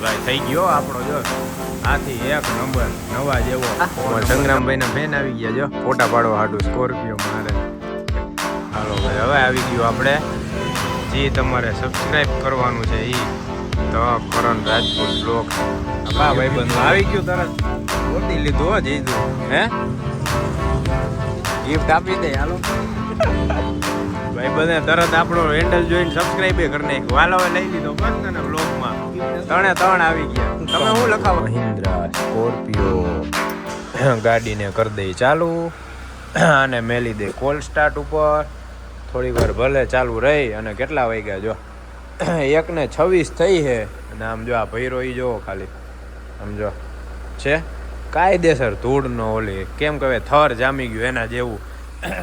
ભાઈ થઈ ગયો આપણો જો આથી એક નંબર નવા જેવો સંગ્રામભાઈ ના ફેન આવી ગયા જો ફોટા પાડવા હાટું સ્કોર્પિયો મારે. હાલો ભાઈ હવે આવી ગયું આપણે જે તમારે સબસ્ક્રાઇબ કરવાનું છે એ તો કરણ રાજપૂત બ્લોગ. બા ભાઈ બંધ આવી ગયું તરત ગોતી લીધું હો જીધું હે ગિફ્ટ આપી દે હાલો ભાઈ બધે તરત આપણો હેન્ડલ જોઈને સબસ્ક્રાઇબ કરી નાખ્યું. હાલો લઈ લીધો બસ ને બ્લોગમાં ત્રણે ત્રણ આવી ગયા. તમે શું લખાવો? મહિન્દ્રા સ્કોર્પિયો ગાડીને કરી દઈ ચાલુ અને મેલી દે કોલ સ્ટાર્ટ ઉપર થોડી વાર ભલે ચાલુ રહી. અને કેટલા વાગ્યા જો 1:26 થઈ છે અને આમ જો આ ભૈરો ઈ જોવો ખાલી આમ જો છે કાયદેસર ધૂળ નો ઓલી કેમ કહેવાય થર જામી ગયું એના જેવું.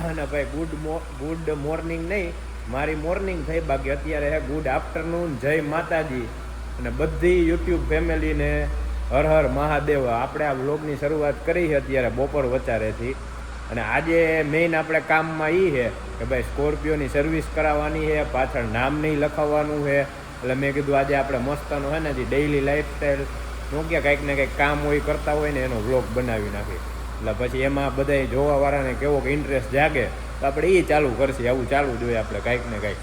અને ભાઈ ગુડ મોર્નિંગ નહીં મારી મોર્નિંગ થઈ બાકી અત્યારે હે ગુડ આફ્ટરનૂન જય માતાજી અને બધી યુટ્યુબ ફેમિલીને હર હર મહાદેવ. આપણે આ વ્લોગની શરૂઆત કરી છે અત્યારે બપોર વચારેથી અને આજે મેઇન આપણે કામમાં એ છે કે ભાઈ સ્કોર્પિયોની સર્વિસ કરાવવાની છે પાછળ નામ નહીં લખાવવાનું છે. એટલે મેં કીધું આજે આપણે મસ્તનો છે ને જે ડેઇલી લાઈફસ્ટાઈલ નો ક્યાં કંઈક ને કંઈક કામ હોય કરતા હોય ને એનો વ્લોગ બનાવી નાખી. એટલે પછી એમાં બધા જોવાવાળાને કેવો કે ઇન્ટરેસ્ટ જાગે તો આપણે એ ચાલુ કરશે. આવું ચાલુ જોઈએ આપણે કંઈક ને કંઈક.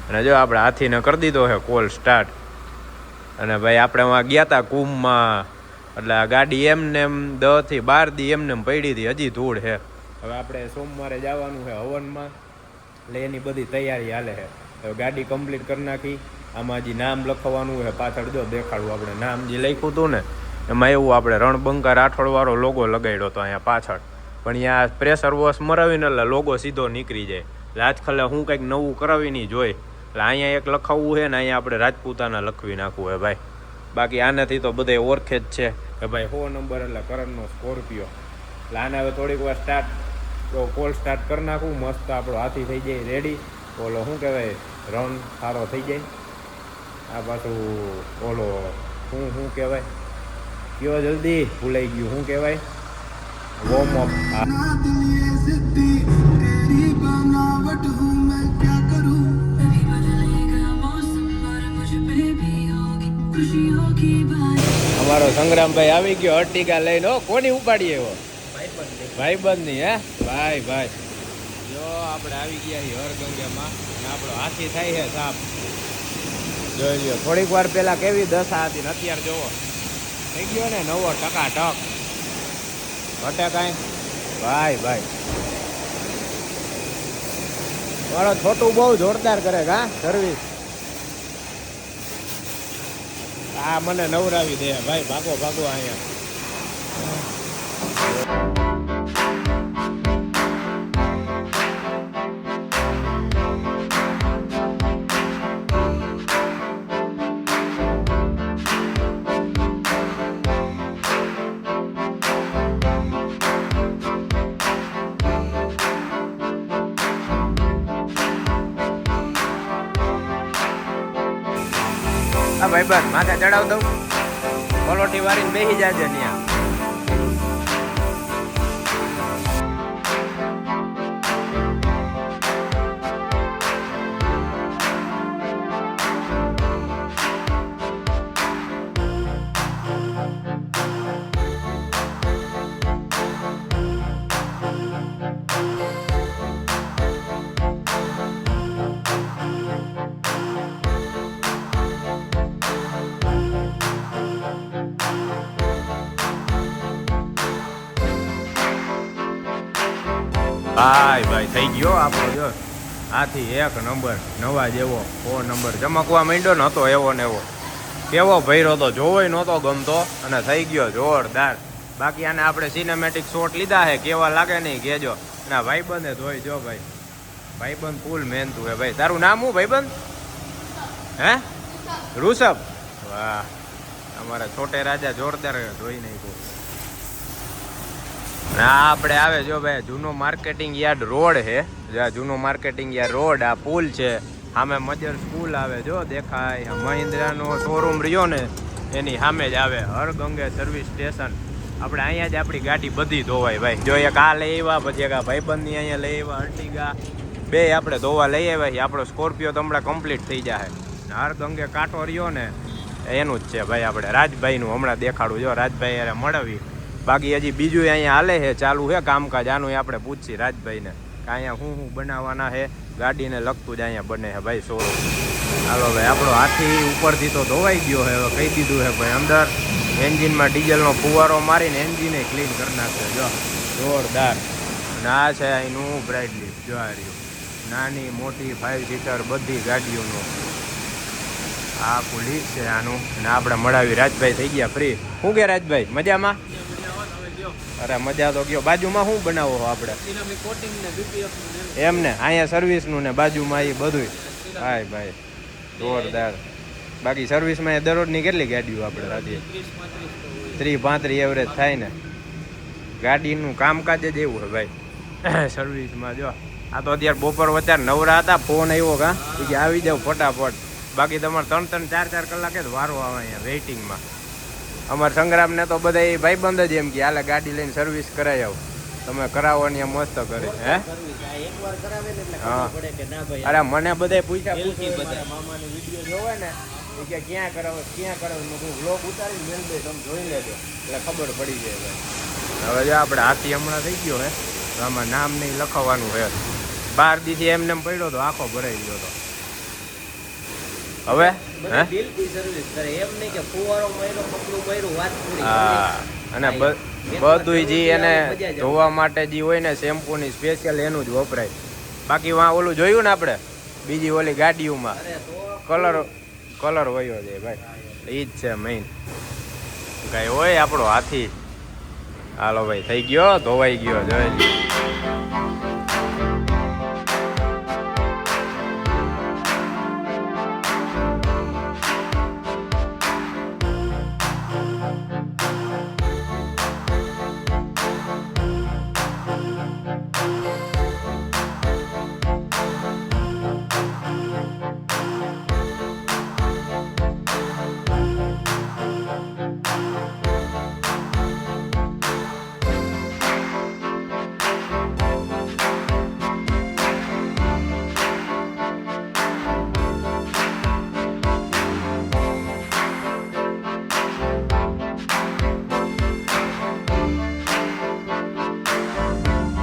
અને જો આપણે હાથીને કરી દીધો છે કોલ સ્ટાર્ટ. અને ભાઈ આપણે એમાં ગયા હતા કુંભમાં એટલે આ ગાડી એમને એમ 10 થી 12 દી એમને એમ પડી હતી હજી ધૂળ છે. હવે આપણે સોમવારે જવાનું છે હવનમાં એટલે એની બધી તૈયારી હાલે છે. હવે ગાડી કમ્પ્લીટ કરી નાખી. આમાં હજી નામ લખવાનું છે પાછળ જો દેખાડવું આપણે નામ જે લખ્યું હતું ને એમાં એવું આપણે રણબંકા રાઠોડવાળો લોગો લગાડ્યો હતો અહીંયા પાછળ પણ અહીંયા પ્રેશર વોશ મરાવીને એટલે લોગો સીધો નીકળી જાય. એટલે આજકાલે હું કંઈક નવું કરાવી નહીં જોઈ એટલે અહીંયા એક લખાવવું છે ને અહીંયા આપણે રાજપૂતાના લખવી નાખવું છે ભાઈ. બાકી આનાથી તો બધા ઓળખે જ છે કે ભાઈ 100 નંબર એટલે કરણનો સ્કોર્પિયો. એટલે આને હવે થોડીક વાર સ્ટાર્ટ તો કોલ સ્ટાર્ટ કરી નાખું મસ્ત આપણો હાથી થઈ જાય રેડી. ઓલો શું કહેવાય રન સારો થઈ જાય. આ પાછું ઓલો શું કહેવાય કયો જલ્દી ભૂલાઈ ગયું શું કહેવાય વોર્મ અપ. અમારો સંગ્રામભાઈ આવી ગયો અર્ટિગા લઈને. કોની ઉપાડી એવો ભાઈબંધ ની હે ભાઈ જો આપણે આવી ગયા છીએ હરગંગામાં અને આપણો હાથી થાય છે સાફ જોઈ લ્યો. થોડીક વાર પેલા કેવી દશા હતી ને અત્યારે જોવો થઈ ગયો ને નવો ટકાટક ઘટે કાંઈ ભાઈ મારો છોટું બહુ જોરદાર કરે હા સર્વિસ. આ મને નવરાવી દે ભાઈ ભાગો અહીંયા. હા ભાઈ બસ માથે ચડાવ દઉં પલોટી વાળીને બેસી જાજે ત્યાં. ભાઈ થઈ ગયો આપણો જો આથી એક નંબર નવા જેવો 100 નંબર ચમકવા માંડ્યો ને હતો એવો ને એવો. કેવો ભર્યો તો જોવોય નહોતો ગમતો અને થઈ ગયો જોરદાર. બાકી આને આપણે સિનેમેટિક શોટ લીધા છે કેવા લાગે નહીં કહેજો. ના ભાઈબંધે ધોઈ જો ભાઈ ભાઈબંધ ફૂલ મહેનતું હે ભાઈ. તારું નામ શું ભાઈબંધ હે ઋષભ? વાહ અમારા છોટે રાજા જોરદાર ધોઈ નાખ્યું. આપણે આવે જો ભાઈ જૂનો માર્કેટિંગ યાર્ડ રોડ છે. જ્યાં જૂનો માર્કેટિંગ યાર્ડ રોડ આ પુલ છે સામે મજર સ્કૂલ આવે જો દેખાય. મહિન્દ્રાનો શોરૂમ રહ્યો ને એની સામે જ આવે હરગંગે સર્વિસ સ્ટેશન. આપણે અહીંયા જ આપણી ગાડી બધી ધોવાય ભાઈ. જો એક આ લઈ આવ્યા પછી એક આ ભાઈબંધની અહીંયા લઈ આવ્યા અર્ટિગા બે આપણે ધોવા લઈ આવ્યા છીએ. આપણો સ્કોર્પિયો તો હમણાં કમ્પ્લીટ થઈ જાય. હરગંગે કાંટો રહ્યો ને એનું જ છે ભાઈ. આપણે રાજભાઈનું હમણાં દેખાડું, જો રાજભાઈ યારે મળવી. બાકી હજી બીજું અહીંયા હાલે છે, ચાલુ છે કામકાજ. આનું આપણે પૂછીએ રાજભાઈને કે અહીંયા શું બનાવવાના છે. ગાડીને લગતું જ અહીંયા બને છે ભાઈ શોરૂમ. હાલો ભાઈ, આપણો હાથી ઉપરથી તો ધોવાઈ ગયો છે. હવે કહી દીધું છે ભાઈ, અંદર એન્જિનમાં ડીઝલનો ફુવારો મારીને એન્જિને ક્લીન કરી નાખશે. જો જોરદાર. અને આ છે અહીંનું બ્રાઇટ લીફ. જો આ રહ્યું, નાની મોટી 5 સીટર બધી ગાડીઓનું આખું લીફ છે આનું. અને આપણે મળાવી રાજભાઈ થઈ ગયા ફ્રી. શું કે રાજભાઈ, મજામાં? અરે મજા તો ગયો. બાજુમાં શું બનાવો આપણે? એમને અહીંયા સર્વિસનું ને બાજુમાં એ બધું. ભાઈ ભાઈ જોરદાર. બાકી સર્વિસમાં દરરોજની કેટલી ગાડીઓ આપણે રાતે? 30-35 એવરેજ થાય ને. ગાડીનું કામકાજ જ એવું છે ભાઈ સર્વિસમાં. જો આ તો અત્યારે બપોર વચ્ચે નવરા હતા, ફોન આવ્યો કા કે આવી જાવ ફટાફટ. બાકી તમારે 3-3, 4-4 કલાકે જ વારો આવે અહીંયા વેઇટિંગમાં. અમારા સંગ્રામને તો બધા ભાઈબંધ જ એમ કે હાલે ગાડી લઈને સર્વિસ કરાવી આવ. તમે કરાવવાની મસ્ત કરી. હે હા, અરે મને બધા પૂછ્યા મામાની વિડીયો જોવે ને કે ક્યાં કરાવો હું વ્લોગ ઉતારી મેલ દે, તમે જોઈ લેજો એટલે ખબર પડી જાય ભાઈ. હવે જો આપણે હાથી હમણાં થઈ ગયો હે, આમાં નામ નહીં લખવાનું હે. 12 દીથી એમને પડ્યો તો આખો ભરાઈ ગયો હતો. હવે અને બધું જે એને ધોવા માટે જે હોય ને શેમ્પૂની સ્પેશિયલ એનું જ વપરાય. બાકી વાં ઓલું જોયું ને આપણે બીજી ઓલી ગાડીઓમાં કલર વયો જાય ભાઈ. એ જ છે મેઇન. કઈ હોય આપણો હાથી. હાલો ભાઈ, થઈ ગયો, ધોવાઈ ગયો. જોઈ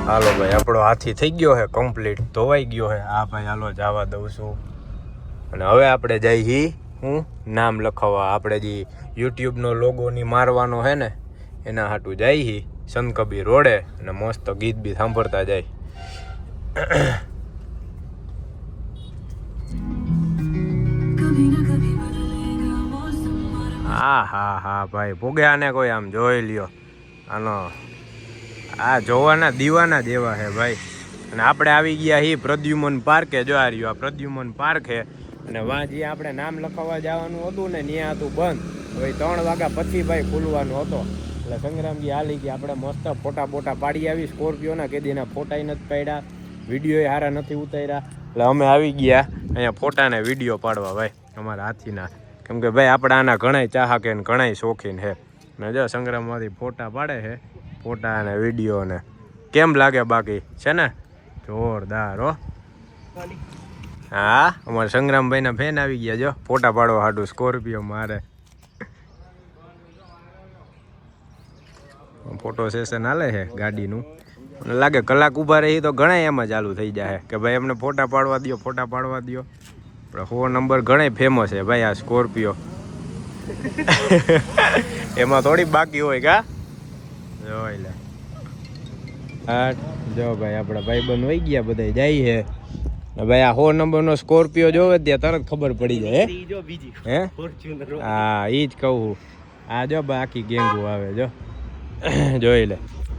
હાલો ભાઈ, આપણો હાથી થઈ ગયો છે કમ્પ્લીટ, ધોવાઈ ગયો છે. હા ભાઈ હાલો જવા દઉં છું. અને હવે આપણે જઈ હું નામ લખાવવા. આપણે જે યુટ્યુબનો લોગો ની મારવાનો છે ને એના હાટું જાય સંત કબીર રોડે. અને મસ્ત ગીત બી સાંભળતા જાય. હા ભાઈ ભોગ્યા ને કોઈ આમ જોઈ લ્યો. આનો આ જોવાના દીવાના જેવા છે ભાઈ. અને આપણે આવી ગયા હી પ્રદ્યુમન પાર્કે. જો આ રહ્યું આ પ્રદ્યુમન પાર્ક છે. અને વાં જે આપણે નામ લખાવવા જવાનું હતું ને ત્યાં હતું બંધ. હવે 3 વાગ્યા પછી ભાઈ ખુલવાનું હતો. એટલે સંગ્રામજી હાલી ગયા. આપણે મસ્ત ફોટા પાડી આવી. સ્કોર્પિયોના કેદીના ફોટા નથી પાડ્યા, વિડીયો સારા નથી ઉતાર્યા. એટલે અમે આવી ગયા અહીંયા ફોટા ને વિડીયો પાડવા ભાઈ અમારા હાથીના. કેમ કે ભાઈ આપણે આના ઘણાય ચાહક ને ઘણાય શોખીન છે. ને જો સંગ્રામમાંથી ફોટા પાડે છે, ફોટા અને વિડીયો ને. કેમ લાગે બાકી છે ને જોરદાર હો. હા અમારા સંગ્રામભાઈના ફેન આવી ગયા. જો ફોટા પાડવા હાટું સ્કોર્પિયો મારે. ફોટો સેશન હાલે છે ગાડીનું. મને લાગે કલાક ઊભા રહી તો ઘણા એમાં ચાલુ થઈ જાય કે ભાઈ અમને ફોટા પાડવા દો, ફોટા પાડવા દો. પણ 100 નંબર ઘણા ફેમસ છે ભાઈ આ સ્કોર્પિયો. એમાં થોડી બાકી હોય કા. જોઈ લે. હા જો ભાઈ આપણા ભાઈબંધ વહી ગયા બધા જાય છે. ભાઈ આ 100 નંબરનો સ્કોર્પિયો જોવે ત્યાં તરત ખબર પડી જાય હે. હા એ જ કહું. આ જો બાકી ગેંગું આવે જો. જોઈ લે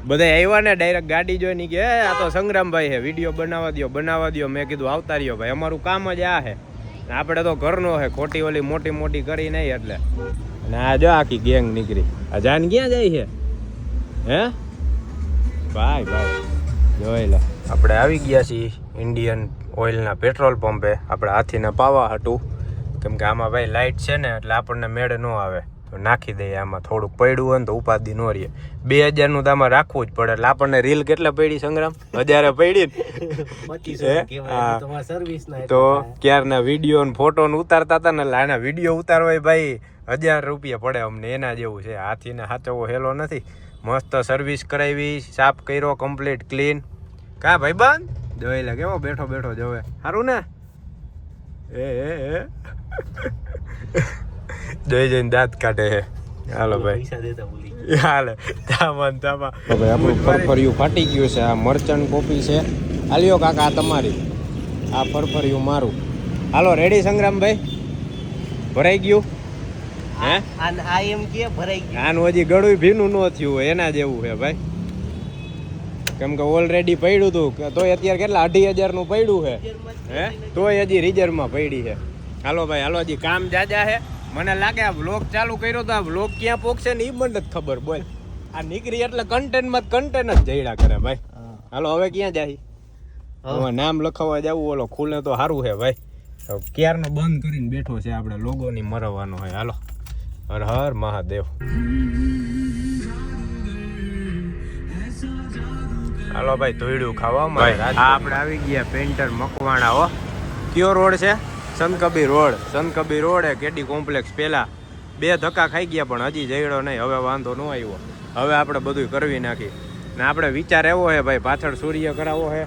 બધા આવ્યા ને ડાયરેક્ટ ગાડી જોઈને કે આ તો સંગ્રામભાઈ છે, વિડીયો બનાવવા દો. મેં કીધું આવતા રહ્યો ભાઈ, અમારું કામ જ આ છે. આપણે તો ઘરનો છે, ખોટી ઓલી મોટી કરી નહીં એટલે. અને આ જો આખી ગેંગ નીકળી. આ જાન ક્યાં જાય છે હે ભાઈ જોઈ લે. આપણે આવી ગયા છીએ ઇન્ડિયન ઓઇલના પેટ્રોલ પંપે. આપણે હાથીને પાવા હાટું. કેમ કે આમાં ભાઈ લાઇટ છે ને એટલે આપણને મેળ ન આવે. તો નાખી દઈએ આમાં. થોડુંક પડ્યું હોય ને તો ઉપાધિ ન રહીએ. 2000નું તો આમાં રાખવું જ પડે. એટલે આપણને રીલ કેટલા પડી સંગ્રામ? 1000 પડી ને તો ક્યારના વિડીયો ને ફોટો ને ઉતારતા હતા ને એટલે આના વિડીયો ઉતારવા ભાઈ 1000 રૂપિયા પડે અમને. એના જેવું છે. હાથીને હાચવો હેલો નથી. મસ્ત સર્વિસ કરાવી, સાફ કર્યો કમ્પ્લીટ ક્લીન. કા ભાઈ બંધ જોઈ લે કેવો બેઠો બેઠો જોવે. સારું ને એ જોઈ જઈને દાંત કાઢે હે. હાલો ભાઈ હાલે તામાં ભાઈ આપણું ફરફરિયું ફાટી ગયું છે. આ મર્ચન્ટ કોપી છે. હાલ્યો કાકા આ તમારી, આ ફરફરિયું મારું. હાલો રેડી સંગ્રામભાઈ? ભરાઈ ગયું હે? આ એમ કે ભરાઈ ગયું. આનું હજી ગળું ભીનું ન થયું હોય એના જેવું છે ભાઈ. કેમ કે ઓલરેડી પડ્યું હતું તોય અત્યારે કેટલા 2500 નું પડ્યું છે હે, તોય હજી રિઝર્વમાં પડી છે. હાલો ભાઈ હાલો, હજી કામ જાજા છે. મને લાગે આ વ્લોગ ચાલુ કર્યો તો આ વ્લોગ ક્યાં પોકશે ને એ મને નથી ખબર. બોલ આ નીકળી એટલે કન્ટેન્ટ જ જઈડા કરે ભાઈ. હાલો હવે ક્યાં જાય? હવે નામ લખાવવા જવું. ઓલો ખુલે તો સારું છે ભાઈ. ક્યારનો બંધ કરીને બેઠો છે આપણે. લોગોની મરવાનો હોય. હાલો હર હર મહાદેવ. હાલો ભાઈ ધોઈડું ખાવા. આપણે આવી ગયા પેન્ટર મકવાણા. હો કયો રોડ છે? સંત કબીર રોડ એ કેડી કોમ્પ્લેક્સ. પહેલા 2 ધક્કા ખાઈ ગયા પણ હજી જઈડો નહીં. હવે વાંધો ન આવ્યો. હવે આપણે બધું કરવી નાખી ને આપણે વિચાર એવો છે ભાઈ પાછળ સૂર્ય કરાવવો છે.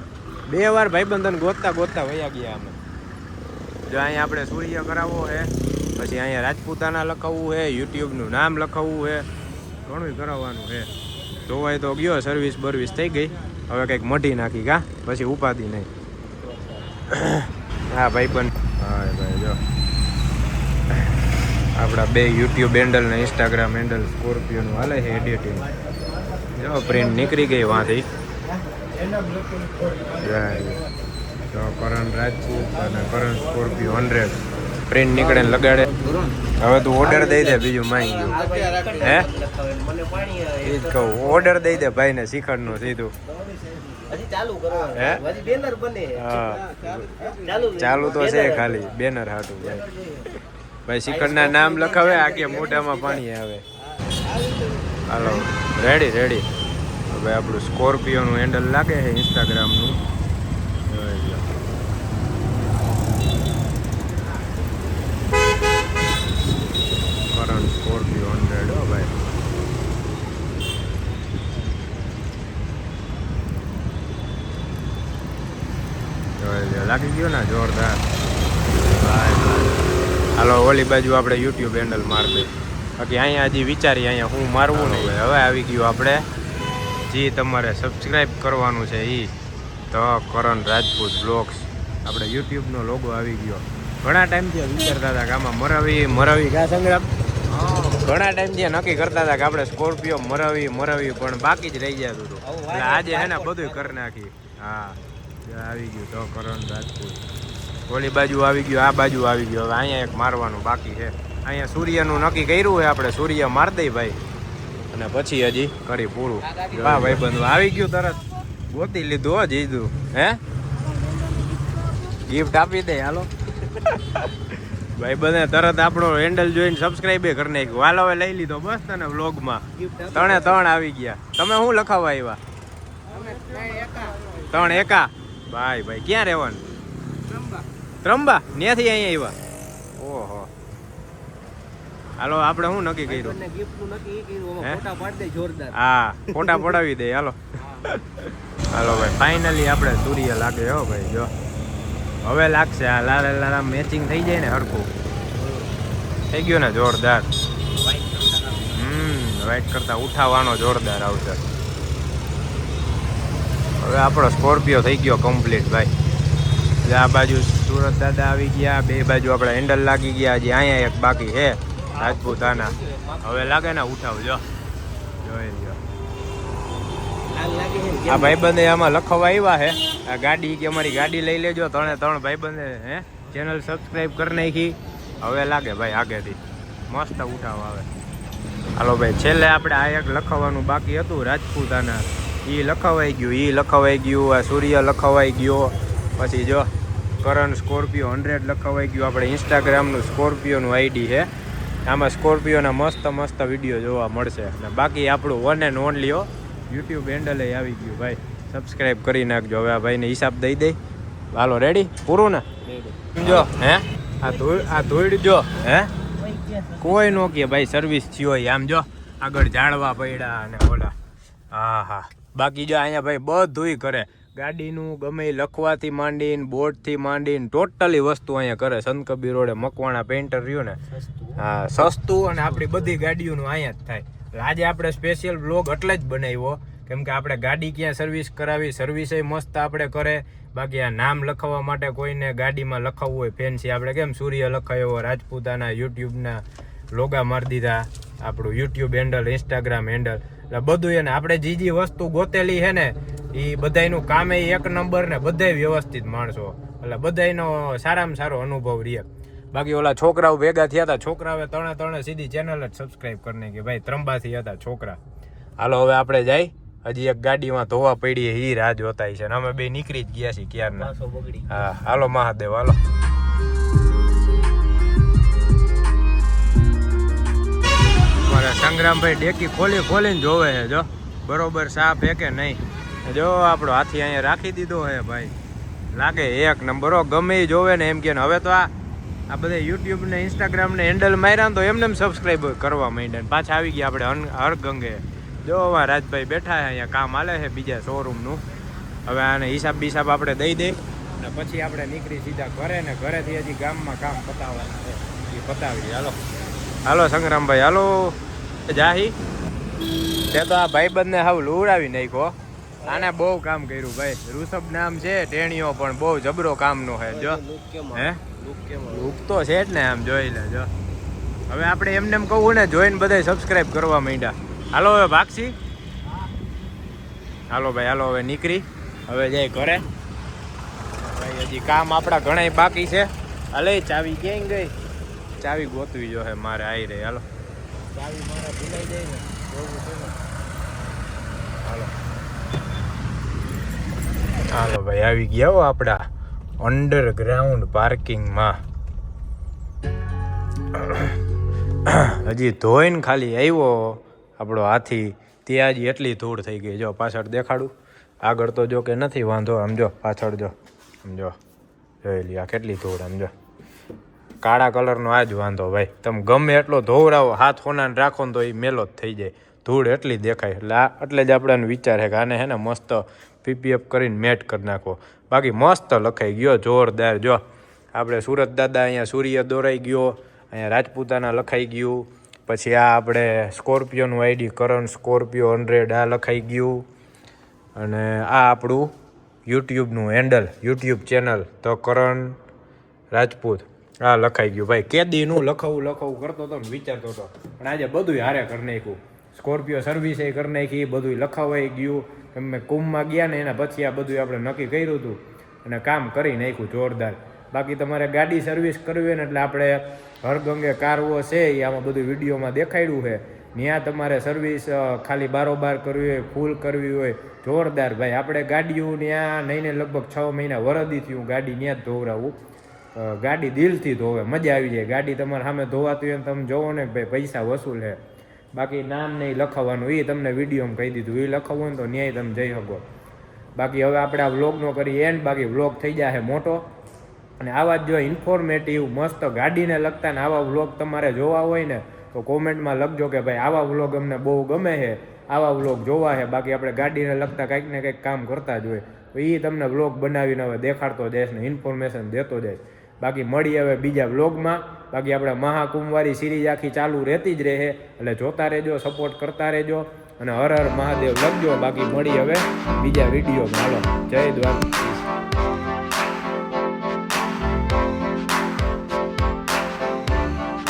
2 વાર ભાઈબંધન ગોતતા વયા ગયા અમે. જો અહીંયા આપણે સૂર્ય કરાવવો છે, પછી અહીંયા રાજપૂતાના લખાવવું છે, યુટ્યુબનું નામ લખાવવું છે, ઘણું કરાવવાનું છે. જોવાય તો ગયો સર્વિસ બર્વિસ થઈ ગઈ. હવે કંઈક મઢી નાખી કા પછી ઉપાધિ નહીં. હા ભાઈબંધ હા ભાઈ જો આપણા 2 યુટ્યુબ હેન્ડલ ને ઇન્સ્ટાગ્રામ હેન્ડલ સ્કોર્પિયોનું હાલે છે એડિટિંગ. જો પ્રિન્ટ નીકળી ગઈ વાંથી. તો કરણ રાજપૂત અને કરણ સ્કોર્પિયો 100 પ્રિન્ટ નીકળે ને લગાડે. હવે તું ઓર્ડર દઈ દે બીજું માઈ ગયું હે. એ જ કહું ઓર્ડર દઈ દે ભાઈને શિખરનું સીધું. ચાલુ તો છે ખાલી બેનર હાટું ભાઈ. શિખરના નામ લખાવે આગે મોઢામાં પાણી આવે. હાલો રેડી હવે આપણું સ્કોર્પિયોનું હેન્ડલ લાગે છે ઇન્સ્ટાગ્રામનું. કરણ સ્કોર્પિયો 100 હો ભાઈ. લાગી ગયો ને જોરદાર. હાલો ઓલી બાજુ આપણે યુટ્યુબ હેન્ડલ મારી દઈએ. બાકી અહીંયા હજી વિચારીએ અહીંયા હું મારવું ને. હવે આવી ગયું આપણે જે તમારે સબસ્ક્રાઈબ કરવાનું છે એ તો કરણ રાજપૂત બ્લોગ્સ. આપણે યુટ્યુબનો લોગો આવી ગયો. ઘણા ટાઈમથી વિચારતા હતા કે આમાં મરાવી કા સંગ્રામ. ઘણા ટાઈમથી નક્કી કરતા હતા કે આપણે સ્કોર્પિયો મરાવી પણ બાકી જ રહી જતું હતું. એટલે આજે હે ને બધું કરી નાખી. હા આવી ગયું તો કરણ રાજપૂત. ઓલી બાજુ આવી ગયું, આ બાજુ આવી ગયો. હવે અહીંયા એક મારવાનું બાકી છે. અહીંયા સૂર્યનું નક્કી કર્યું હોય આપણે. સૂર્ય માર દઈ ભાઈ અને પછી હજી કરી પૂરું. હા ભાઈ બંધુ આવી ગયું તરત ગોતી લીધું હો જીધું હે. ગિફ્ટ આપી દે હાલો ભાઈ બંને તરત આપણો હેન્ડલ જોઈને સબસ્ક્રાઈબ કરી નાખ્યું. હાલો હવે લઈ લીધો બસ તને વ્લોગમાં. 3 આવી ગયા. તમે શું લખાવવા આવ્યા? 3 એકા ભાઈ ક્યાં રહેવાનું? ત્રંબા ત્યાંથી અહીંયા આવ્યા. ઓહો હાલો આપણે શું નક્કી કર્યું? હા ફોટા પડાવી દે હાલો. હાલો ભાઈ ફાઇનલી આપણે સૂર્ય લાગે હો ભાઈ. જો હવે લાગશે. આ લાલા મેચિંગ થઈ જાય ને હરખું થઈ ગયું ને જોરદાર. વાઇટ કરતા ઉઠાવવાનો જોરદાર આવશે. હવે આપણો સ્કોર્પિયો થઈ ગયો કમ્પ્લીટ ભાઈ. આ બાજુ સુરત દાદા આવી ગયા. 2 બાજુ આપણે હેન્ડલ લાગી ગયા. હજી અહીંયા એક બાકી છે રાજપૂતાના. હવે લાગે ને ઉઠાવજો. જોઈ લો આ ભાઈબંધે આમાં લખવા આવ્યા છે. આ ગાડી કે અમારી ગાડી લઈ લેજો. 3 ભાઈબંધે હે ચેનલ સબસ્ક્રાઈબ કરી નાખી. હવે લાગે ભાઈ આગેથી મસ્ત ઉઠાવ આવે. હાલો ભાઈ છેલ્લે આપણે આ એક લખાવવાનું બાકી હતું રાજપૂતાના. એ લખાવાઈ ગયું. આ સૂર્ય લખાવાઈ ગયો. પછી જો કરણ સ્કોર્પિયો 100 લખાવાઈ ગયું. આપણે ઇન્સ્ટાગ્રામનું સ્કોર્પિયોનું આઈડી છે. આમાં સ્કોર્પિયોના મસ્ત મસ્ત વિડીયો જોવા મળશે. અને બાકી આપણું one and only YouTube handle આવી ગયું ભાઈ, સબસ્ક્રાઈબ કરી નાખજો. હવે આ ભાઈને હિસાબ દઈ દઈ. હાલો રેડી? પૂરું ને? સમજો હે? આ ધોઈડ જો હે કોઈ નો કે ભાઈ સર્વિસ થયો આમ જો આગળ ઝાડવા પડ્યા અને ઓલા. હા બાકી જો અહીંયા ભાઈ બધુંય કરે, ગાડીનું ગમે લખવાથી માંડીને બોર્ડથી માંડીને ટોટલી વસ્તુ અહીંયા કરે. સંત કબીર રોડે મકવાણા પેન્ટર રહ્યું ને, હા સસ્તું, અને આપણી બધી ગાડીઓનું અહીંયા જ થાય. આજે આપણે સ્પેશિયલ બ્લોગ એટલે જ બનાવ્યો કેમ કે આપણે ગાડી ક્યાં સર્વિસ કરાવી, સર્વિસે મસ્ત આપણે કરે. બાકી આ નામ લખાવવા માટે કોઈને ગાડીમાં લખાવવું હોય ફેન્સી, આપણે કેમ સૂર્ય લખાયો, રાજપૂતાના યુટ્યુબના લોગા મારી દીધા, આપણું યુટ્યુબ હેન્ડલ, ઇન્સ્ટાગ્રામ હેન્ડલ, એટલે બધું એને આપણે જે વસ્તુ ગોતેલી છે ને એ બધાયનું કામે એક નંબર ને બધાય વ્યવસ્થિત માણસો, એટલે બધાયનો સારામાં સારો અનુભવ રહે. બાકી ઓલા છોકરાઓ ભેગા થયા હતા, છોકરાઓએ ત્રણે સીધી ચેનલ જ સબસ્ક્રાઈબ કરી નાખી ભાઈ, ત્રંબાથી હતા છોકરા. હાલો હવે આપણે જાય, હજી એક ગાડીમાં ધોવા પડી એ રાહ જોતા છે, અમે બે નીકળી જ ગયા છીએ ક્યારના. હા હાલો મહાદેવ હાલો. સંગ્રામભાઈ ડેકી ખોલીને જોવે છે જો બરોબર સાફ હે કે નહીં. જો આપણો હાથી અહીંયા રાખી દીધો હે ભાઈ, લાગે એક નંબર. ગમે એ જોવે ને એમ કે હવે તો આ બધા યુટ્યુબ ને ઇન્સ્ટાગ્રામ ને હેન્ડલ માર્યા તો એમને સબસ્ક્રાઈબ કરવા માંડ્યા. પાછા આવી ગયા આપણે હરગંગે. જો રાજભાઈ બેઠા છે અહીંયા, કામ હાલે છે બીજા શોરૂમનું. હવે આને હિસાબ બિસાબ આપણે દઈ દઈ અને પછી આપણે નીકળી સીધા ઘરે, ને ઘરેથી હજી ગામમાં કામ પતાવવાના છે એ પતાવી. હાલો સંગ્રામભાઈ હાલો. જાહી તે તો આ ભાઈબંધને હાવ લુરાવી નાખ્યો, આને બહુ કામ કર્યું ભાઈ. ઋષભ નામ છે, ટેણીઓ પણ બહુ જબરો કામનો છે. જો હે લુક તો છે જ ને, આમ જોઈ લે. જો હવે આપણે એમને એમ કહું ને જોઈને બધા સબસ્ક્રાઈબ કરવા માંડ્યા. હાલો હવે ભાગશી. હાલો ભાઈ હાલો હવે નીકળી, હવે જાય ઘરે ભાઈ. હજી કામ આપણા ઘણા બાકી છે. હાલે ચાવી ક્યાંય ગઈ? ચાવી ગોતવી જો હે મારે. આવી રહી. હાલો ચાવી મારા ભૂલાઈ જાય ને જોવું છે ને. હાલો ભાઈ આવી ગયા હો આપણા અંડરગ્રાઉન્ડ પાર્કિંગમાં. હજી ધોઈને ખાલી આવ્યો આપણો હાથી, ત્યાં જ એટલી ધૂળ થઈ ગઈ. જો પાછળ દેખાડું, આગળ તો જો કે નથી વાંધો. આમ જો પાછળ જો, આમ જો જોઈ લી આ કેટલી ધૂળ. આમ જો કાળા કલરનો આ જ વાંધો ભાઈ. તમે ગમે એટલો ધોવરાવો, હાથ હોનાને રાખો ને તો એ મેલો જ થઈ જાય, ધૂળ એટલી દેખાય. એટલે જ આપણે વિચાર છે કે આને હે ને મસ્ત પીપીએફ કરીને મેટ કરી નાખો. બાકી મસ્ત લખાઈ ગયો જોરદાર. જો આપણે સુરત દાદા અહીંયા સૂર્ય દોરાઈ ગયો, અહીંયા રાજપૂતાના લખાઈ ગયું. પછી આ આપણે સ્કોર્પિયોનું આઈડી કરણ સ્કોર્પિયો 100 આ લખાઈ ગયું. અને આ આપણું યુટ્યુબનું હેન્ડલ, યુટ્યુબ ચેનલ ધ કરણ રાજપૂત આ લખાઈ ગયું ભાઈ. કેદીનું લખાવું કરતો હતો ને વિચારતો હતો, પણ આજે બધું હારે કરી નાખ્યું. સ્કોર્પિયો સર્વિસ એ કરી નાખી, બધું લખાવાઈ ગયું. અમે કુંભમાં ગયા ને એના પછી આ બધું આપણે નક્કી કર્યું હતું અને કામ કરી નાખ્યું જોરદાર. બાકી તમારે ગાડી સર્વિસ કરવી હોય ને એટલે આપણે હરગંગે કાર વોશ છે એ આમાં બધું વિડીયોમાં દેખાડ્યું છે. ત્યાં તમારે સર્વિસ ખાલી બારોબાર કરવી હોય, ફૂલ કરવી હોય, જોરદાર ભાઈ. આપણે ગાડીઓ ત્યાં નહીં લગભગ 6 મહિના વરદીથી હું ગાડી ત્યાં જ ધોવરાવું. ગાડી દિલથી ધોવે, મજા આવી જાય. ગાડી તમારે સામે ધોવાતી હોય તમે જોવો ને ભાઈ પૈસા વસૂલ છે. બાકી નામ નહીં લખાવવાનું એ તમને વિડીયોમાં કહી દીધું, એ લખાવવું ને તો ન્યાય તમે જઈ શકો. બાકી હવે આપણે આ વ્લોગનો કરી એન્ડ. બાકી વ્લોગ થઈ જશે મોટો, અને આવા જ જો ઇન્ફોર્મેટિવ મસ્ત ગાડીને લગતા ને આવા વ્લોગ તમારે જોવા હોય ને તો કોમેન્ટમાં લખજો કે ભાઈ આવા વ્લોગ અમને બહુ ગમે છે, આવા વ્લોગ જોવા છે. બાકી આપણે ગાડીને લગતા કંઈક ને કંઈક કામ કરતા જ હોય તો એ તમને વ્લોગ બનાવીને હવે દેખાડતો જઈશ ને ઇન્ફોર્મેશન દેતો જઈશ. બાકી મળી હવે બીજા વ્લોગમાં. બાકી આપણે મહાકુંભવારી સિરીઝ આખી ચાલુ રહેતી જ રહે, એટલે જોતા રહેજો, સપોર્ટ કરતા રહેજો અને હર હર મહાદેવ લખજો. બાકી મળી હવે બીજા વિડીયોમાં. હાલો જય દ્વારકા.